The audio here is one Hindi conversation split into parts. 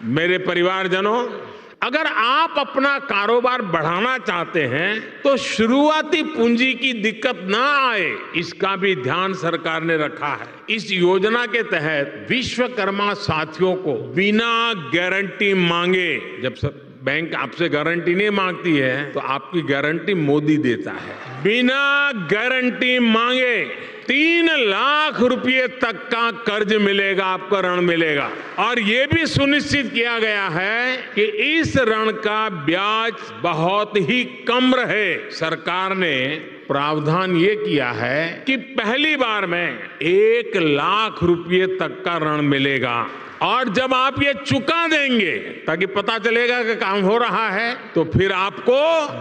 मेरे परिवारजनों, अगर आप अपना कारोबार बढ़ाना चाहते हैं तो शुरुआती पूंजी की दिक्कत ना आए, इसका भी ध्यान सरकार ने रखा है। इस योजना के तहत विश्वकर्मा साथियों को बिना गारंटी मांगे, जब बैंक आपसे गारंटी नहीं मांगती है तो आपकी गारंटी मोदी देता है, बिना गारंटी मांगे 3 लाख रुपए तक का कर्ज मिलेगा, आपको ऋण मिलेगा। और ये भी सुनिश्चित किया गया है कि इस ऋण का ब्याज बहुत ही कम रहे। सरकार ने प्रावधान ये किया है कि पहली बार में 1 लाख रुपए तक का ऋण मिलेगा, और जब आप ये चुका देंगे ताकि पता चलेगा कि काम हो रहा है, तो फिर आपको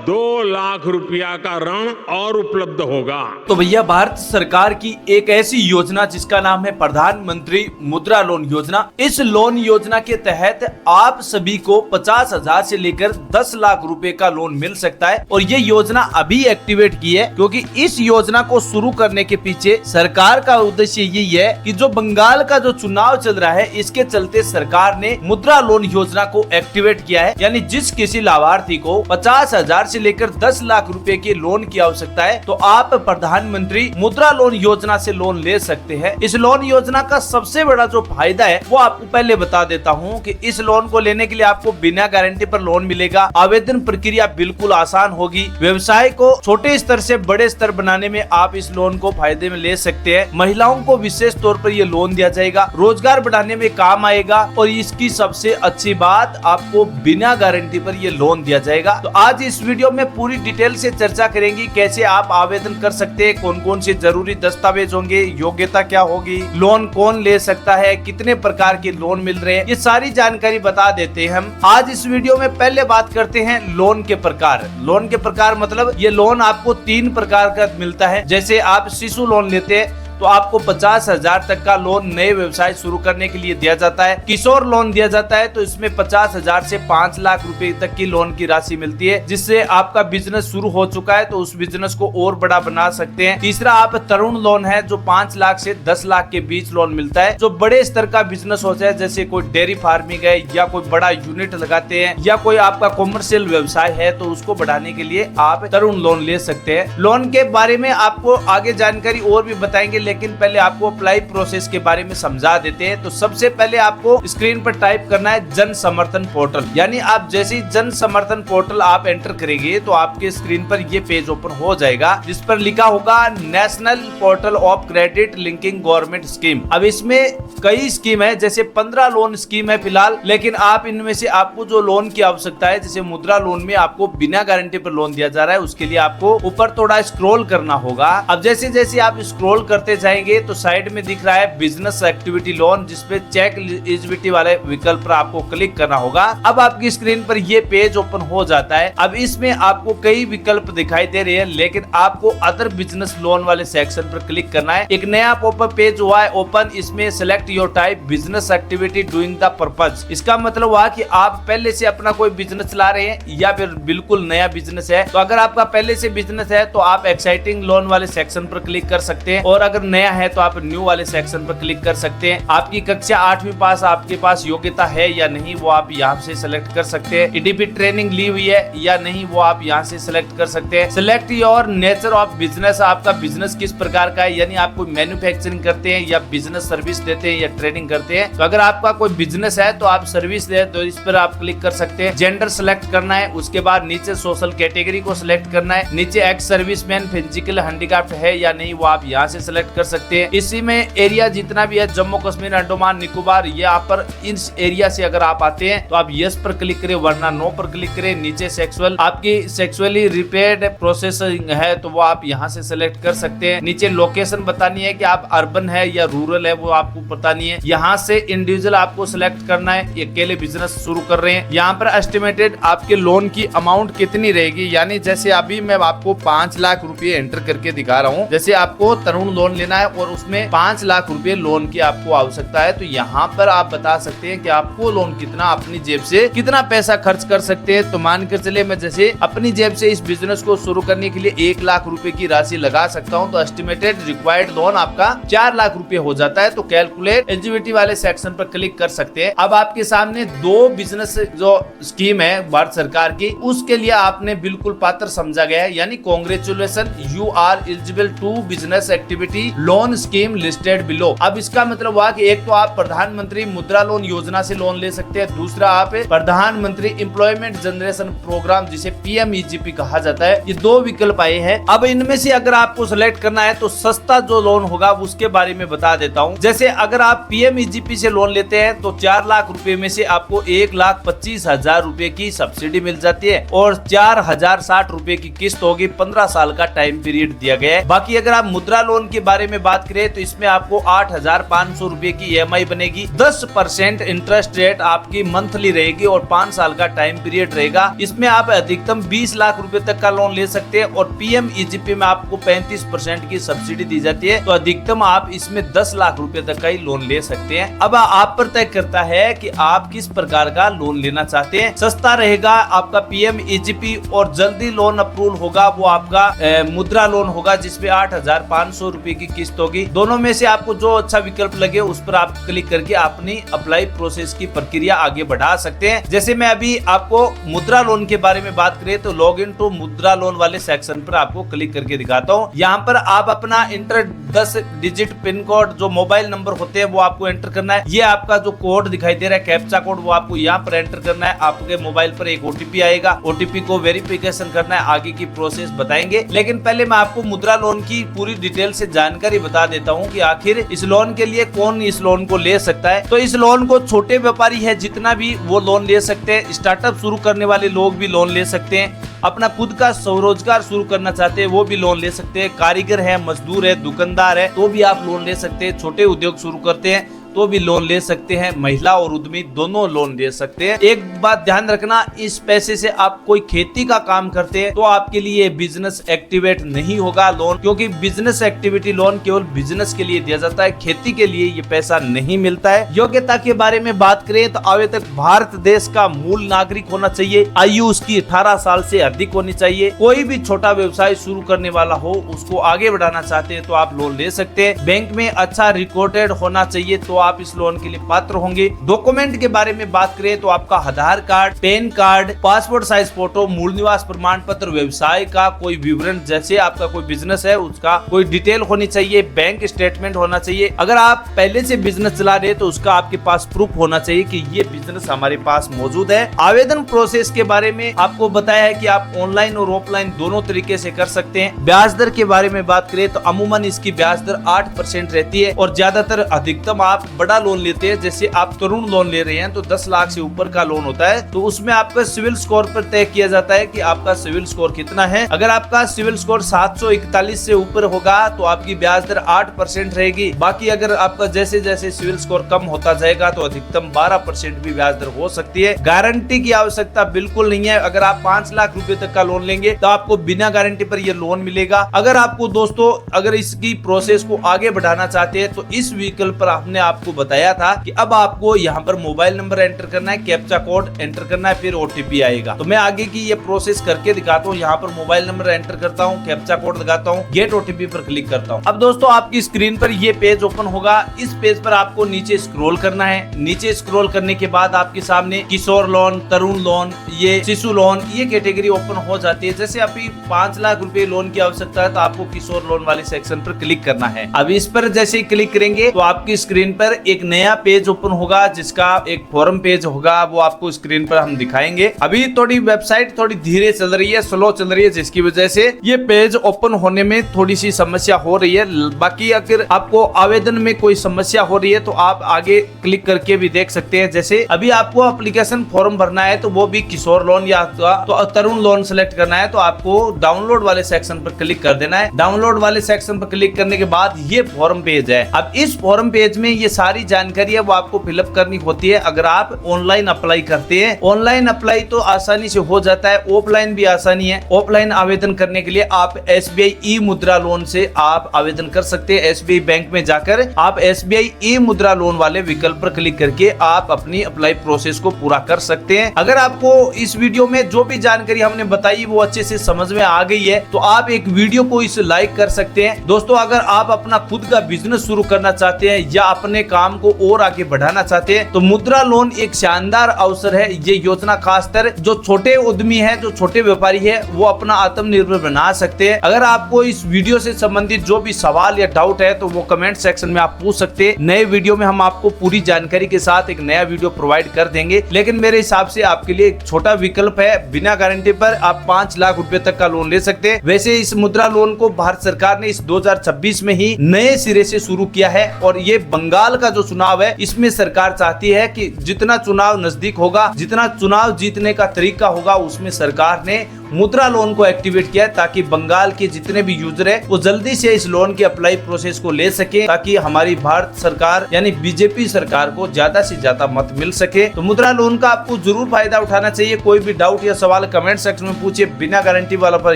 2 लाख रुपया का ऋण और उपलब्ध होगा। तो भैया, भारत सरकार की एक ऐसी योजना जिसका नाम है प्रधानमंत्री मुद्रा लोन योजना। इस लोन योजना के तहत आप सभी को 50,000 से लेकर 10 लाख रुपए का लोन मिल सकता है। और ये योजना अभी एक्टिवेट की है क्योंकि इस योजना को शुरू करने के पीछे सरकार का उद्देश्य यही है कि जो बंगाल का जो चुनाव चल रहा है, इसके चलते सरकार ने मुद्रा लोन योजना को एक्टिवेट किया है। यानी जिस किसी लाभार्थी को 50,000 से लेकर 10 लाख रुपए के लोन की आवश्यकता है तो आप प्रधानमंत्री मुद्रा लोन योजना से लोन ले सकते हैं। इस लोन योजना का सबसे बड़ा जो फायदा है वो आपको पहले बता देता हूं कि इस लोन को लेने के लिए आपको बिना गारंटी पर लोन मिलेगा। आवेदन प्रक्रिया बिल्कुल आसान होगी। व्यवसाय को छोटे स्तर से बड़े स्तर बनाने में आप इस लोन को फायदे में ले सकते हैं। महिलाओं को विशेष तौर पर यह लोन दिया जाएगा, रोजगार बढ़ाने में काम आएगा। और इसकी सबसे अच्छी बात, आपको बिना गारंटी पर ये लोन दिया जाएगा। तो आज इस वीडियो में पूरी डिटेल से चर्चा करेंगे कैसे आप आवेदन कर सकते हैं, कौन कौन से जरूरी दस्तावेज होंगे, योग्यता क्या होगी, लोन कौन ले सकता है, कितने प्रकार के लोन मिल रहे हैं, ये सारी जानकारी बता देते हैं हम आज इस वीडियो में। पहले बात करते हैं लोन के प्रकार। लोन के प्रकार मतलब ये लोन आपको 3 प्रकार का मिलता है। जैसे आप शिशु लोन लेते हैं तो आपको 50,000 तक का लोन नए व्यवसाय शुरू करने के लिए दिया जाता है। किशोर लोन दिया जाता है तो इसमें 50,000 से 5 लाख रुपए तक की लोन की राशि मिलती है, जिससे आपका बिजनेस शुरू हो चुका है तो उस बिजनेस को और बड़ा बना सकते हैं। तीसरा आप तरुण लोन है जो 5 लाख से 10 लाख के बीच लोन मिलता है। जो बड़े स्तर का बिजनेस हो जाए, जैसे कोई डेयरी फार्मिंग है या कोई बड़ा यूनिट लगाते हैं या कोई आपका कॉमर्शियल व्यवसाय है, तो उसको बढ़ाने के लिए आप तरुण लोन ले सकते हैं। लोन के बारे में आपको आगे जानकारी और भी बताएंगे, लेकिन पहले आपको अप्लाई प्रोसेस के बारे में समझा देते हैं। तो सबसे पहले आपको स्क्रीन पर टाइप करना है जन समर्थन पोर्टल। यानी आप जैसे ही जन समर्थन पोर्टल आप एंटर करेंगे तो आपके स्क्रीन पर ये पेज ओपन हो जाएगा, जिस पर लिखा होगा national portal of credit linking government scheme. अब इसमें कई स्कीम है, जैसे 15 लोन स्कीम है फिलहाल, लेकिन आप इनमें से आपको जो लोन की आवश्यकता है, जैसे मुद्रा लोन में आपको बिना गारंटी पर लोन दिया जा रहा है, उसके लिए आपको ऊपर थोड़ा स्क्रॉल करना होगा। अब जैसे जैसे आप स्क्रॉल करते जाएंगे तो साइड में दिख रहा है बिजनेस एक्टिविटी लोन, जिसपे चेक एलिजिबिलिटी वाले विकल्प पर आपको क्लिक करना होगा। अब आपकी स्क्रीन पर ये पेज ओपन हो जाता है। अब इसमें आपको कई विकल्प दिखाई दे रहे हैं, लेकिन आपको अदर बिजनेस लोन वाले सेक्शन पर क्लिक करना है। एक नया पॉपअप पेज हुआ है ओपन, इसमें select your type business activity doing the purpose. इसका मतलब हुआ कि आप पहले से अपना कोई बिजनेस चला रहे हैं या फिर बिल्कुल नया बिजनेस है। तो अगर आपका पहले से बिजनेस है तो आप एक्साइटिंग लोन वाले सेक्शन पर क्लिक कर सकते हैं, और अगर नया है तो आप न्यू वाले सेक्शन पर क्लिक कर सकते हैं। आपकी कक्षा 8वीं पास, आपके पास योग्यता है या नहीं वो आप यहाँ से सिलेक्ट कर सकते हैं। ईडीपी ट्रेनिंग ली हुई है या नहीं वो आप यहाँ से सिलेक्ट कर सकते हैं। Select your nature of business, आपका बिजनेस किस प्रकार का है, यानी आप कोई मैन्युफैक्चरिंग करते हैं या बिजनेस सर्विस देते हैं या ट्रेनिंग करते हैं। तो अगर आपका कोई बिजनेस है तो आप सर्विस दे तो इस पर आप क्लिक कर सकते हैं। जेंडर सिलेक्ट करना है, उसके बाद नीचे सोशल कैटेगरी को सिलेक्ट करना है, नीचे एक्स सर्विसमैन फिजिकल हैंडीकैप्ड है या नहीं वो आप यहाँ से सिलेक्ट कर सकते हैं। इसी में एरिया जितना भी है, जम्मू कश्मीर, अंडमान निकोबार, यहाँ पर इस एरिया से अगर आप आते हैं तो आप यस पर क्लिक करें, वरना नो पर क्लिक करें। नीचे सेक्सुअल, आपकी सेक्सुअली रिपेयर्ड प्रोसेसिंग है तो वो आप यहाँ से सिलेक्ट कर सकते हैं। नीचे लोकेशन बतानी है कि आप अर्बन है या रूरल है वो आपको बतानी है। यहाँ से इंडिविजुअल आपको सिलेक्ट करना है, अकेले बिजनेस शुरू कर रहे हैं। यहाँ पर एस्टिमेटेड आपके लोन की अमाउंट कितनी रहेगी, यानी जैसे अभी मैं आपको 5 लाख रुपए एंटर करके दिखा रहा हूँ। जैसे आपको तरुण लोन लेना है और उसमें 5 लाख रुपए लोन की आपको आवश्यकता है। तो यहाँ पर आप बता सकते हैं कि आपको लोन कितना, अपनी जेब से कितना पैसा खर्च कर सकते हैं। तो मान कर चले मैं जैसे अपनी जेब से इस बिजनेस को शुरू करने के लिए 1 लाख रुपए की राशि लगा सकता हूँ, तो एस्टिमेटेड रिक्वायर्ड लोन आपका 4 लाख रुपए हो जाता है। तो कैलकुलेट एलिजिबिलिटी वाले सेक्शन पर क्लिक कर सकते हैं। अब आपके सामने 2 बिजनेस जो स्कीम है भारत सरकार की, उसके लिए आपने बिल्कुल पात्र समझा गया है, यानी congratulation, you are eligible to business activity loan scheme listed below. अब इसका मतलब हुआ कि एक तो आप प्रधानमंत्री मुद्रा लोन योजना से लोन ले सकते हैं, दूसरा आप प्रधानमंत्री एम्प्लॉयमेंट जनरेशन प्रोग्राम जिसे PMEGP कहा जाता है। ये 2 विकल्प आए हैं। अब इनमें से अगर आपको सिलेक्ट करना है तो सस्ता जो लोन होगा उसके बारे में बता देता हूँ। जैसे अगर आप PMEGP से लोन लेते हैं तो 4 लाख रुपए में से आपको 1,25,000 रुपए की सब्सिडी मिल जाती है और 4,060 रुपए की किस्त होगी। 15 साल का टाइम पीरियड दिया गया है। बाकी अगर आप मुद्रा लोन के बारे में बात करें तो इसमें आपको 8,500 रुपए की EMI बनेगी, 10% इंटरेस्ट रेट आपकी मंथली रहेगी और 5 साल का टाइम पीरियड रहेगा। इसमें आप अधिकतम 20 लाख रुपए तक का लोन ले सकते हैं और PMEGP में आपको 35% की सब्सिडी दी जाती है, तो अधिकतम आप इसमें 10 लाख रुपए तक का ही लोन ले सकते हैं। अब आप पर तय करता है कि आप किस प्रकार का लोन लेना चाहते हैं। सस्ता रहेगा आपका PMEGP और जल्दी लोन अप्रूवल होगा वो आपका मुद्रा लोन होगा, जिसमें 8,500 रुपए की किस्त होगी। दोनों में से आपको जो अच्छा विकल्प लगे उस पर आप क्लिक करके अपनी अप्लाई प्रोसेस की प्रक्रिया आगे बढ़ा सकते हैं। जैसे मैं अभी आपको मुद्रा लोन के बारे में बात करें तो लॉग इन टू मुद्रा लोन वाले सेक्शन पर आपको क्लिक करके दिखाता हूँ। यहाँ पर आप अपना इंटर 10 डिजिट पिन कोड जो मोबाइल नंबर होते हैं वो आपको एंटर करना है। ये आपका जो कोड दिखाई दे रहा है कैप्चा कोड, वो आपको यहाँ पर एंटर करना है। आपके मोबाइल पर एक OTP आएगा, OTP को वेरिफिकेशन करना है। आगे की प्रोसेस बताएंगे, लेकिन पहले मैं आपको मुद्रा लोन की पूरी डिटेल से जानकारी बता देता हूँ कि आखिर इस लोन के लिए कौन इस लोन को ले सकता है। तो इस लोन को छोटे व्यापारी है जितना भी वो लोन ले सकते हैं, स्टार्टअप शुरू करने वाले लोग भी लोन ले सकते हैं, अपना खुद का स्वरोजगार शुरू करना चाहते हैं वो भी लोन ले सकते हैं, कारीगर है, मजदूर है, दुकानदार है तो भी आप लोन ले सकते हैं, छोटे उद्योग शुरू करते हैं तो भी लोन ले सकते हैं, महिला और उद्यमी दोनों लोन ले सकते हैं। एक बात ध्यान रखना, इस पैसे से आप कोई खेती का काम करते हैं तो आपके लिए बिजनेस एक्टिवेट नहीं होगा लोन, क्योंकि बिजनेस एक्टिविटी लोन केवल बिजनेस के लिए दिया जाता है, खेती के लिए ये पैसा नहीं मिलता है। योग्यता के बारे में बात करें तो आवेदक भारत देश का मूल नागरिक होना चाहिए, आयु उसकी 18 साल से अधिक होनी चाहिए, कोई भी छोटा व्यवसाय शुरू करने वाला हो उसको आगे बढ़ाना चाहते हैं तो आप लोन ले सकते हैं, बैंक में अच्छा रिकॉर्डेड होना चाहिए तो आप इस लोन के लिए पात्र होंगे। डॉक्यूमेंट के बारे में बात करें तो आपका Aadhaar card, PAN card, passport size photo, मूल निवास प्रमाण पत्र, व्यवसाय का कोई विवरण, जैसे आपका कोई बिजनेस है उसका कोई डिटेल होनी चाहिए, बैंक स्टेटमेंट होना चाहिए। अगर आप पहले से बिजनेस चला रहे तो उसका आपके पास प्रूफ होना चाहिए कि ये बिजनेस हमारे पास मौजूद है। आवेदन प्रोसेस के बारे में आपको बताया है कि आप ऑनलाइन और ऑफलाइन दोनों तरीके से कर सकते हैं। ब्याज दर के बारे में बात करें तो अमूमन इसकी ब्याज दर 8% रहती है और ज्यादातर अधिकतम आप बड़ा लोन लेते हैं, जैसे आप तरुण लोन ले रहे हैं तो 10 लाख से ऊपर का लोन होता है, तो उसमें आपका सिविल स्कोर पर तय किया जाता है कि आपका सिविल स्कोर कितना है। अगर आपका सिविल स्कोर 741 से ऊपर होगा तो आपकी ब्याज दर 8% रहेगी। बाकी अगर आपका जैसे जैसे सिविल स्कोर कम होता जाएगा तो अधिकतम 12% भी ब्याज दर हो सकती है। गारंटी की आवश्यकता बिल्कुल नहीं है। अगर आप 5 लाख रुपए तक का लोन लेंगे तो आपको बिना गारंटी पर यह लोन मिलेगा। अगर आपको दोस्तों अगर इसकी प्रोसेस को आगे बढ़ाना चाहते हैं तो इस विकल्प पर हमने आपको बताया था कि अब आपको यहाँ पर मोबाइल नंबर एंटर करना है, कैप्चा कोड एंटर करना है, फिर OTP आएगा। तो मैं आगे की ये प्रोसेस करके दिखाता हूँ। यहाँ पर मोबाइल नंबर एंटर करता हूँ, कैप्चा कोड लगाता हूँ, गेट OTP पर क्लिक करता हूँ। अब दोस्तों आपकी स्क्रीन पर ये पेज ओपन होगा। इस पेज पर आपको नीचे स्क्रॉल करना है। नीचे स्क्रॉल करने के बाद आपके सामने किशोर लोन, तरुण लोन, ये शिशु लोन, ये कैटेगरी ओपन हो जाती है। जैसे अभी 5 लाख रुपए लोन की आवश्यकता है तो आपको किशोर लोन वाले सेक्शन पर क्लिक करना है। अब इस पर जैसे ही क्लिक करेंगे तो आपकी स्क्रीन पर एक नया पेज ओपन होगा जिसका एक फॉर्म पेज होगा, वो आपको स्क्रीन पर हम दिखाएंगे। अभी थोड़ी वेबसाइट थोड़ी धीरे चल रही है, स्लो चल रही है, जिसकी वजह से ये पेज ओपन होने में थोड़ी सी समस्या हो रही है। बाकी अगर आपको आवेदन में कोई समस्या हो रही है तो आप आगे क्लिक करके भी देख सकते हैं। जैसे अभी आपको एप्लीकेशन फॉर्म भरना है तो वो भी किशोर लोन या तो तरुण लोन सेलेक्ट करना है तो आपको डाउनलोड वाले सेक्शन पर क्लिक कर देना है। डाउनलोड वाले सेक्शन पर क्लिक करने के बाद ये फॉर्म पेज है। अब इस फॉर्म पेज में ये सारी जानकारी है वो आपको फिलअप करनी होती है अगर आप ऑनलाइन अप्लाई करते हैं। ऑनलाइन अप्लाई तो आसानी से हो जाता है, ऑफलाइन भी आसानी है। ऑफलाइन आवेदन करने के लिए आप SBI ई मुद्रा लोन से आप आवेदन कर सकते हैं। SBI बैंक में जाकर आप SBI ई मुद्रा लोन वाले विकल्प पर क्लिक करके आप अपनी अप्लाई प्रोसेस को पूरा कर सकते हैं। अगर आपको इस वीडियो में जो भी जानकारी हमने बताई वो अच्छे से समझ में आ गई है तो आप एक वीडियो को इस लाइक कर सकते हैं। दोस्तों, अगर आप अपना खुद का बिजनेस शुरू करना चाहते हैं या अपने काम को और आगे बढ़ाना चाहते हैं तो मुद्रा लोन एक शानदार अवसर है। ये योजना खासकर जो छोटे उद्यमी है, जो छोटे व्यापारी है, वो अपना आत्मनिर्भर बना सकते हैं। अगर आपको इस वीडियो से संबंधित जो भी सवाल या डाउट है तो वो कमेंट सेक्शन में आप पूछ सकते हैं। नए वीडियो में हम आपको पूरी जानकारी के साथ एक नया वीडियो प्रोवाइड कर देंगे, लेकिन मेरे हिसाब से आपके लिए एक छोटा विकल्प है। बिना गारंटी पर आप 5 लाख रुपए तक का लोन ले सकते हैं। वैसे इस मुद्रा लोन को भारत सरकार ने इस 2026 में ही नए सिरे से शुरू किया है और ये बंगाल का जो चुनाव है इसमें सरकार चाहती है कि जितना चुनाव नजदीक होगा, जितना चुनाव जीतने का तरीका होगा, उसमें सरकार ने मुद्रा लोन को एक्टिवेट किया है ताकि बंगाल के जितने भी यूजर है वो जल्दी से इस लोन की अप्लाई प्रोसेस को ले सके, ताकि हमारी भारत सरकार यानी बीजेपी सरकार को ज्यादा से ज्यादा मत मिल सके। तो मुद्रा लोन का आपको जरूर फायदा उठाना चाहिए। कोई भी डाउट या सवाल कमेंट सेक्शन में पूछिए। बिना गारंटी वाला पर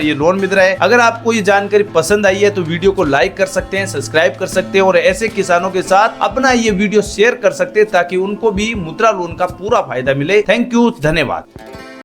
ये लोन मिल रहा है। अगर आपको ये जानकारी पसंद आई है तो वीडियो को लाइक कर सकते हैं, सब्सक्राइब कर सकते हैं और ऐसे किसानों के साथ अपना ये वीडियो शेयर कर सकते हैं ताकि उनको भी मुद्रा लोन का पूरा फायदा मिले। थैंक यू, धन्यवाद।